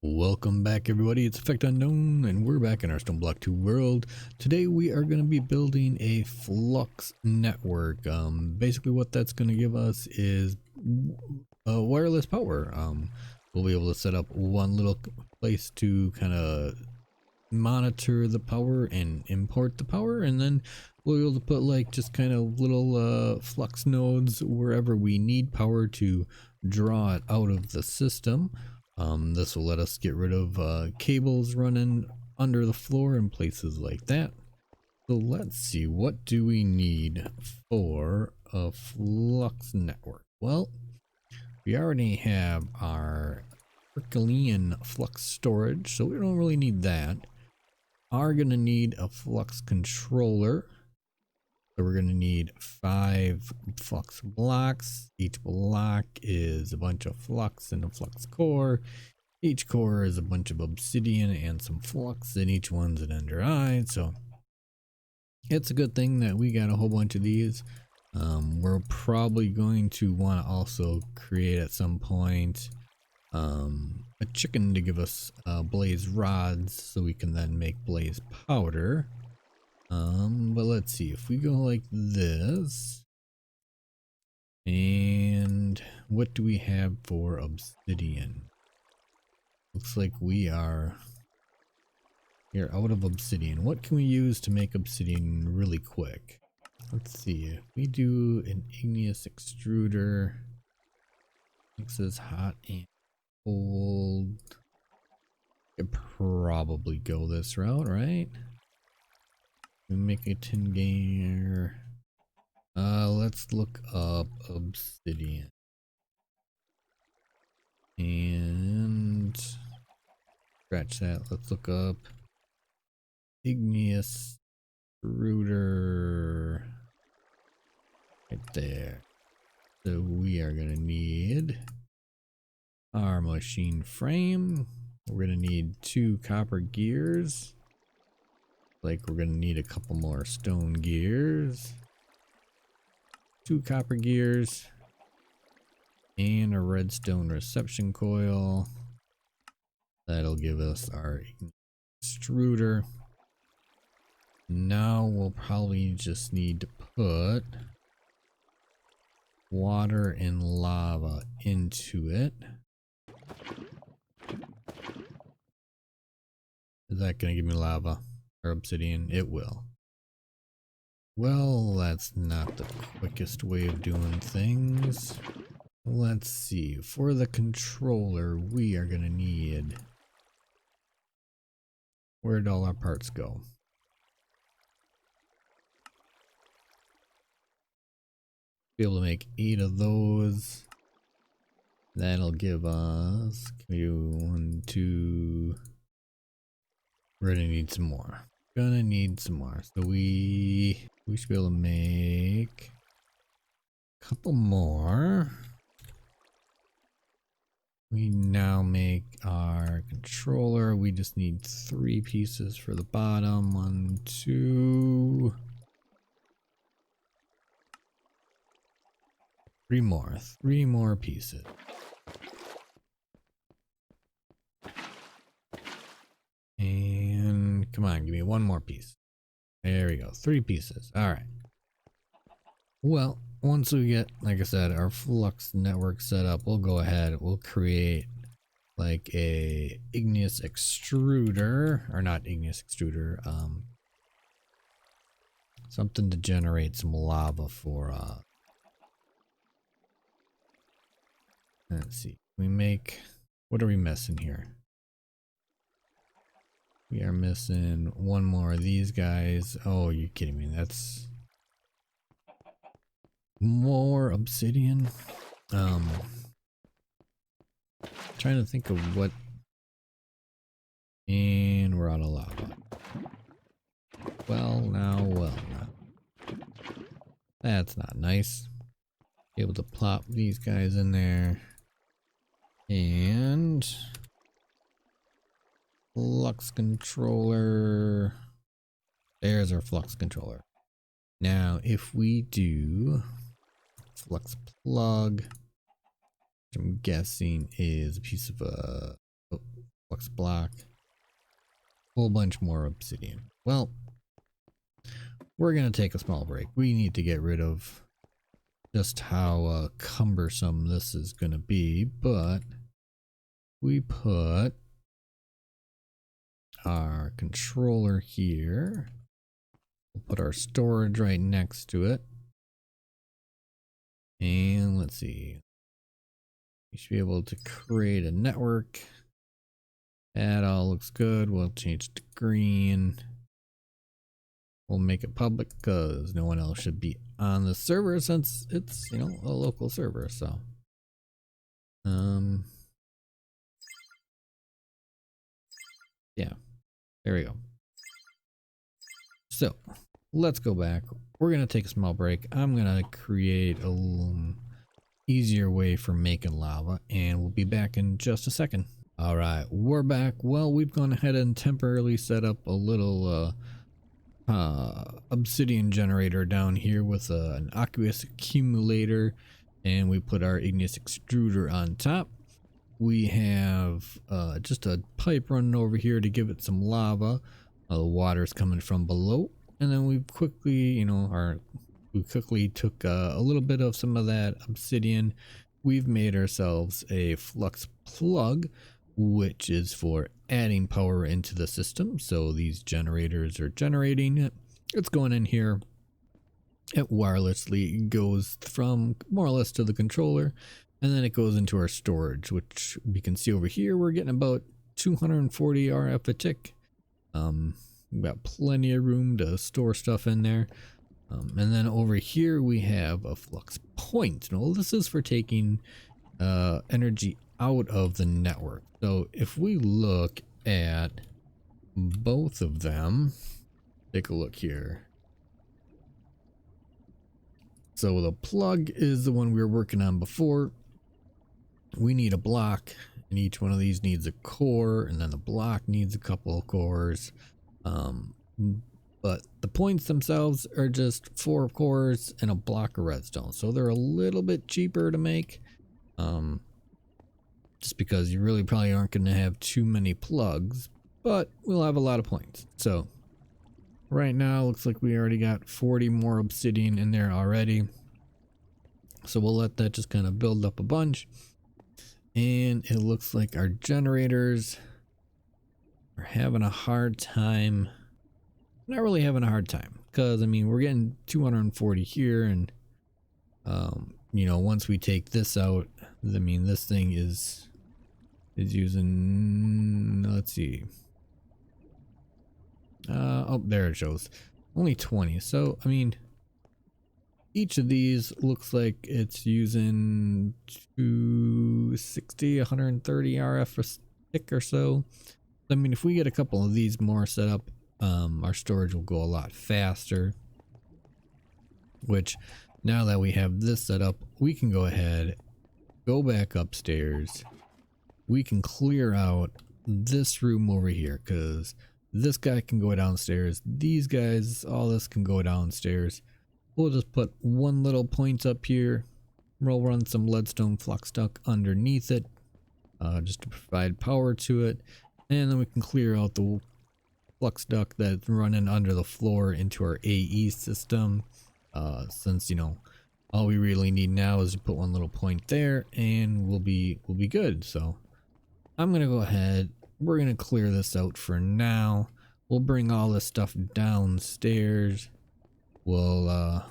Welcome back everybody, it's effectunknown and we're back in our Stoneblock 2 world. Today we are going to be building a Flux network. Basically what that's going to give us is wireless power. We'll be able to set up one little place to kind of monitor the power and import the power, and then we'll be able to put like just kind of little flux nodes wherever we need power to draw it out of the system. This will let us get rid of cables running under the floor in places like that. So let's see, what do we need for a Flux network? Well, we already have our Herculean flux storage, so we don't really need that. Are going to need a flux controller. So we're going to need 5 flux blocks. Each block is a bunch of flux and a flux core. Each core is a bunch of obsidian and some flux, and each one's an ender eye. So it's a good thing that we got a whole bunch of these. We're probably going to want to also create at some point a chicken to give us blaze rods so we can then make blaze powder. But let's see, if we go like this, and what do we have for obsidian? Looks like we are out of obsidian. What can we use to make obsidian really quick? Let's see, if we do an igneous extruder, mixes hot and cold, could probably go this route, right? We make a tin gear. Let's look up obsidian. And scratch that. Let's look up igneous extruder. Right there. So we are gonna need our machine frame. We're gonna need 2 copper gears. Like we're gonna need a couple more stone gears, 2 copper gears, and a redstone reception coil. That'll give us our extruder. Now we'll probably just need to put water and lava into it. Is that gonna give me lava? Or obsidian? It will. Well, that's not the quickest way of doing things. Let's see, for the controller we are gonna need, where'd all our parts go? Be able to make 8 of those. That'll give us, can we do 1, 2, we're gonna need some more. Gonna need some more, so we should be able to make a couple more. We now make our controller. We just need 3 pieces for the bottom. 1, 2, 3 more. 3 more pieces. And come on, give me 1 more piece. There we go, 3 pieces. All right. Well, once we get, like I said, our flux network set up, we'll go ahead, we'll create like a igneous extruder, or not igneous extruder, something to generate some lava for, let's see, we make, what are we missing here? We are missing 1 more of these guys. Oh, you're kidding me. That's more obsidian. Trying to think of what. And we're out of lava. Well now. That's not nice. Be able to plop these guys in there. And flux controller. There's our flux controller. Now, if we do flux plug, which I'm guessing is a piece of flux block, whole bunch more obsidian. Well, we're gonna take a small break. We need to get rid of just how cumbersome this is gonna be, but we put our controller here. We'll put our storage right next to it. And let's see. We should be able to create a network. That all looks good. We'll change it to green. We'll make it public because no one else should be on the server since it's, you know, a local server. So, yeah, there we go. So let's go back. We're going to take a small break. I'm going to create a little easier way for making lava and we'll be back in just a second. All right, we're back. Well, we've gone ahead and temporarily set up a little obsidian generator down here with an aqueous accumulator, and we put our igneous extruder on top. We have just a pipe running over here to give it some lava. The water's coming from below, and then we quickly, you know, we quickly took a little bit of some of that obsidian. We've made ourselves a flux plug, which is for adding power into the system. So these generators are generating it. It's going in here. It wirelessly goes from more or less to the controller, and then it goes into our storage, which we can see over here. We're getting about 240 RF a tick. We've got plenty of room to store stuff in there. And then over here we have a flux point. Now this is for taking energy out of the network. So if we look at both of them, take a look here. So the plug is the one we were working on before. We need a block, and each one of these needs a core, and then the block needs a couple of cores. But the points themselves are just 4 cores and a block of redstone, so they're a little bit cheaper to make. Just because you really probably aren't going to have too many plugs, but we'll have a lot of points. So right now looks like we already got 40 more obsidian in there already, so we'll let that just kind of build up a bunch. And it looks like our generators are having a hard time. Not really having a hard time, because I mean we're getting 240 here, and you know, once we take this out, I mean this thing is using, let's see, oh, there it shows only 20. So I mean each of these looks like it's using 260 130 RF a stick or so. I mean if we get a couple of these more set up, our storage will go a lot faster, which now that we have this set up, we can go ahead, go back upstairs. We can clear out this room over here because this guy can go downstairs. These guys, all this can go downstairs. We'll just put one little point up here. We'll run some leadstone flux duct underneath it, just to provide power to it. And then we can clear out the flux duct that's running under the floor into our AE system. Since, you know, all we really need now is to put one little point there and we'll be good. So I'm gonna go ahead, we're gonna clear this out for now. We'll bring all this stuff downstairs. We'll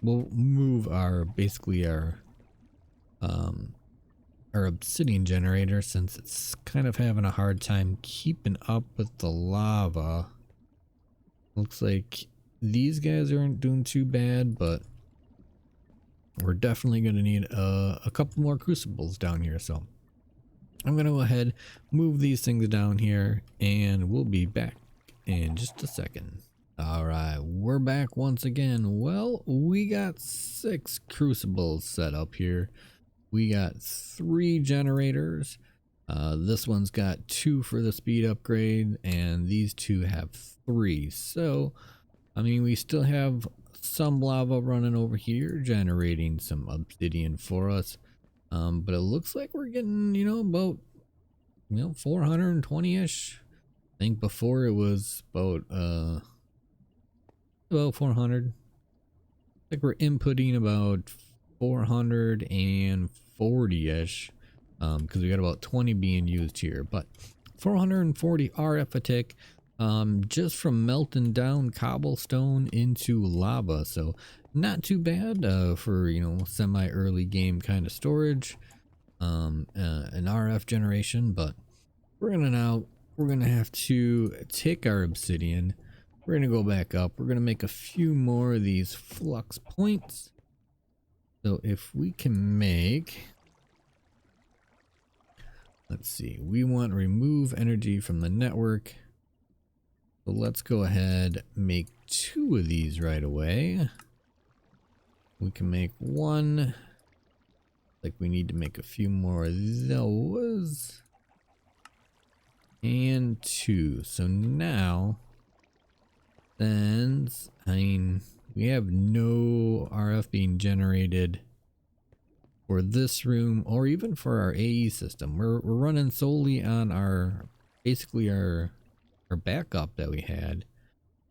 move our our obsidian generator, since it's kind of having a hard time keeping up with the lava. Looks like these guys aren't doing too bad, but we're definitely going to need a couple more crucibles down here. So I'm going to go ahead, move these things down here, and we'll be back in just a second. All right, we're back once again. Well, we got 6 crucibles set up here. We got 3 generators. This one's got 2 for the speed upgrade, and these 2 have 3. So, I mean, we still have some lava running over here, generating some obsidian for us. But it looks like we're getting, you know, about 420-ish. I think before it was about 400. I think we're inputting about 440-ish, because we got about 20 being used here, but 440 RF a tick, just from melting down cobblestone into lava. So not too bad for, semi early game kind of storage, an RF generation. But we're gonna have to take our obsidian. We're gonna go back up. We're gonna make a few more of these flux points. So if we can make, let's see, we want to remove energy from the network. So let's go ahead, make 2 of these right away. We can make 1. Like we need to make a few more of those. And 2. So now, then, we have no RF being generated for this room or even for our AE system. We're running solely on our, basically our backup that we had.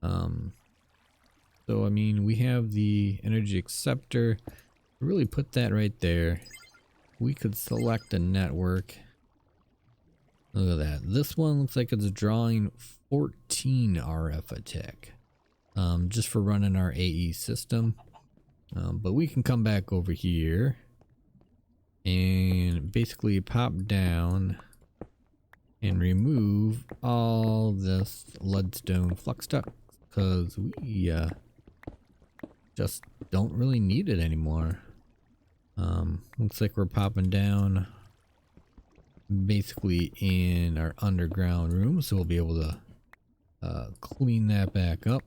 So I mean, we have the energy acceptor. Really put that right there. We could select a network. Look at that. This one looks like it's drawing 14 RF a tick, just for running our AE system. But we can come back over here and basically pop down and remove all this leadstone flux duct, because we just don't really need it anymore. Looks like we're popping down basically in our underground room, so we'll be able to clean that back up.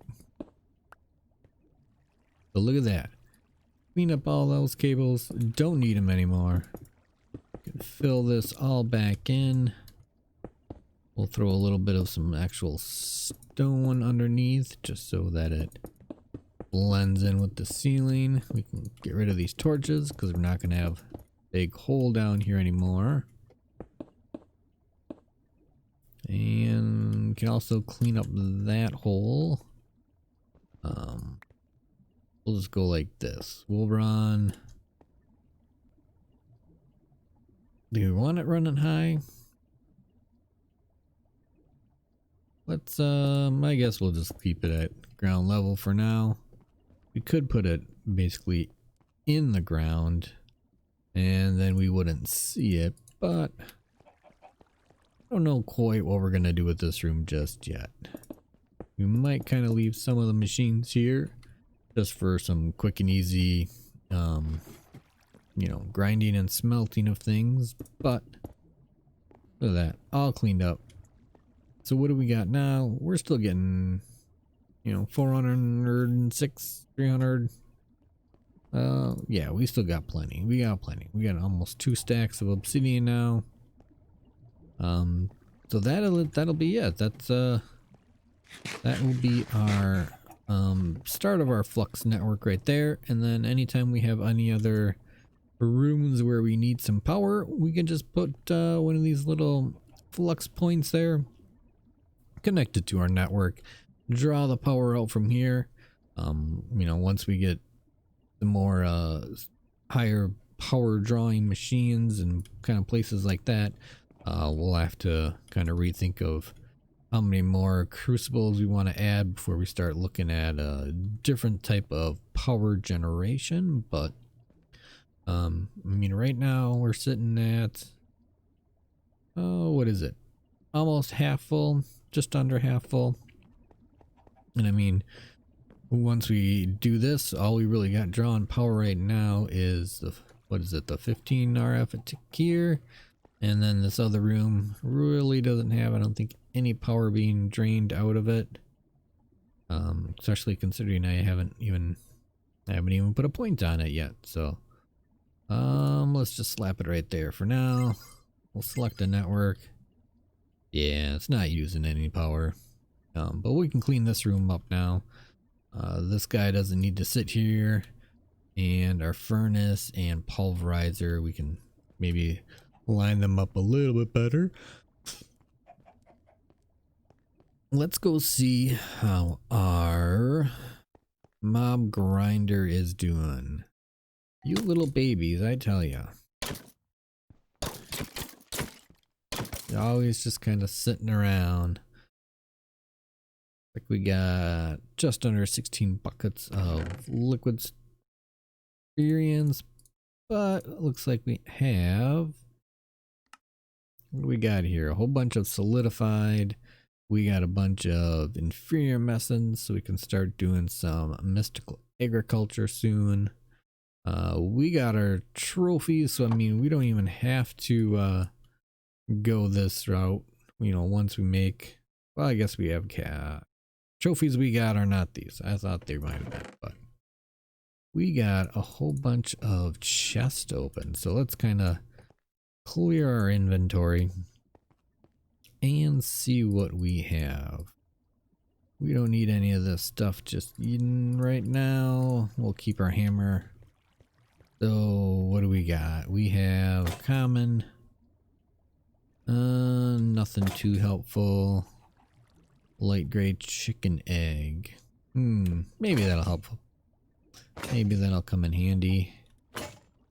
So look at that. Clean up all those cables. Don't need them anymore. Can fill this all back in. We'll throw a little bit of some actual stone underneath just so that it blends in with the ceiling. We can get rid of these torches because we're not going to have a big hole down here anymore. And we can also clean up that hole. We'll just go like this. We'll run. Do we want it running high? Let's, I guess we'll just keep it at ground level for now. We could put it basically in the ground and then we wouldn't see it, but I don't know quite what we're gonna do with this room just yet. We might kind of leave some of the machines here just for some quick and easy, grinding and smelting of things, but look at that, all cleaned up. So what do we got now? We're still getting, 406, 300. Yeah, we still got plenty. We got plenty. We got almost 2 stacks of obsidian now. So that'll be it. That will be our start of our Flux network right there. And then anytime we have any other rooms where we need some power, we can just put one of these little flux points there, connect it to our network, draw the power out from here. Once we get the more higher power drawing machines and kind of places like that, we'll have to kind of rethink of how many more crucibles we want to add before we start looking at a different type of power generation. But right now we're sitting at, what is it, almost half full, just under half full. And once we do this, all we really got drawing power right now is the, the 15 RF a tick here. And then this other room really doesn't have, I don't think, any power being drained out of it. Especially considering I haven't even put a point on it yet. So let's just slap it right there for now. We'll select a network. Yeah, it's not using any power. But we can clean this room up now. This guy doesn't need to sit here. And our furnace and pulverizer, we can maybe line them up a little bit better. let's go see how our mob grinder is doing. You little babies, I tell ya. They're always just kind of sitting around. Like we got just under 16 buckets of liquid experience, but it looks like we have, what do we got here? A whole bunch of solidified. We got a bunch of inferior messins, so we can start doing some mystical agriculture soon. We got our trophies, so I mean, we don't even have to go this route. You know, once we make, well, I guess we have trophies we got are not these. I thought they might have been, but we got a whole bunch of chests open. So let's kind of clear our inventory and see what we have. We don't need any of this stuff just right now. We'll keep our hammer. So what do we got? We have common. Nothing too helpful. Light gray chicken egg. Maybe that'll help. Maybe that'll come in handy.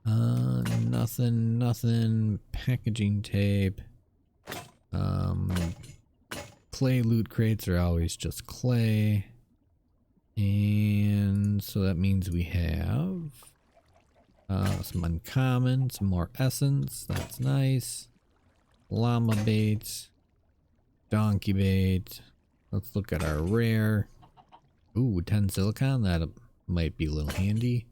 Nothing. Packaging tape. Clay loot crates are always just clay. And so that means we have some uncommon, some more essence. That's nice. Llama bait. Donkey bait. Let's look at our rare. Ooh, 10 silicon. That might be a little handy.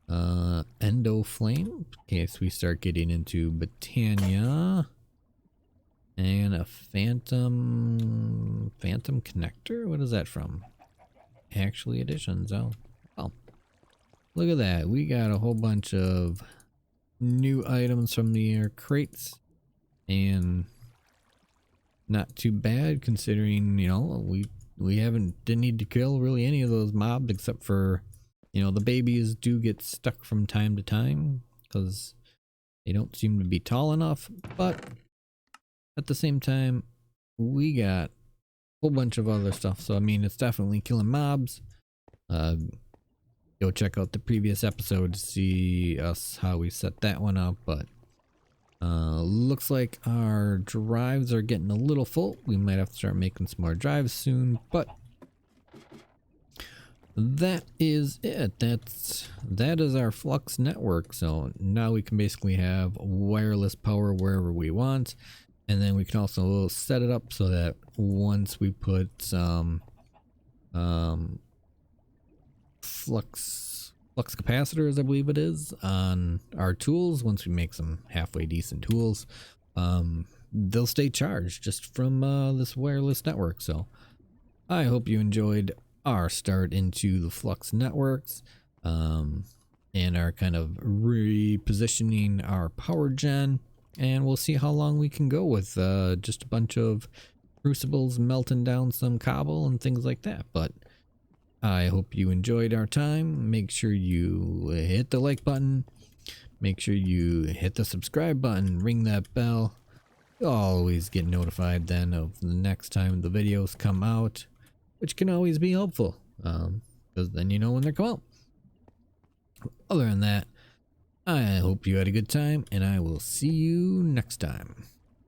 Endo flame. In case we start getting into Britannia. And a phantom connector. What is that from? Actually, additions. Oh, look at that. We got a whole bunch of new items from the crates, and not too bad considering, you know, we didn't need to kill really any of those mobs except for, you know, the babies do get stuck from time to time because they don't seem to be tall enough, but at the same time we got a whole bunch of other stuff. So I mean, it's definitely killing mobs. Go check out the previous episode to see how we set that one up, but looks like our drives are getting a little full. We might have to start making some more drives soon, but that is it. That is our Flux network. So now we can basically have wireless power wherever we want, and then we can also set it up so that once we put some flux capacitors, I believe it is, on our tools, once we make some halfway decent tools, they'll stay charged just from this wireless network. So I hope you enjoyed our start into the Flux networks, and our kind of repositioning our power gen, and we'll see how long we can go with just a bunch of crucibles melting down some cobble and things like that. But I hope you enjoyed our time. Make sure you hit the like button. Make sure you hit the subscribe button. Ring that bell. You'll always get notified then of the next time the videos come out, which can always be helpful, because then you know when they come out. Other than that, I hope you had a good time, and I will see you next time.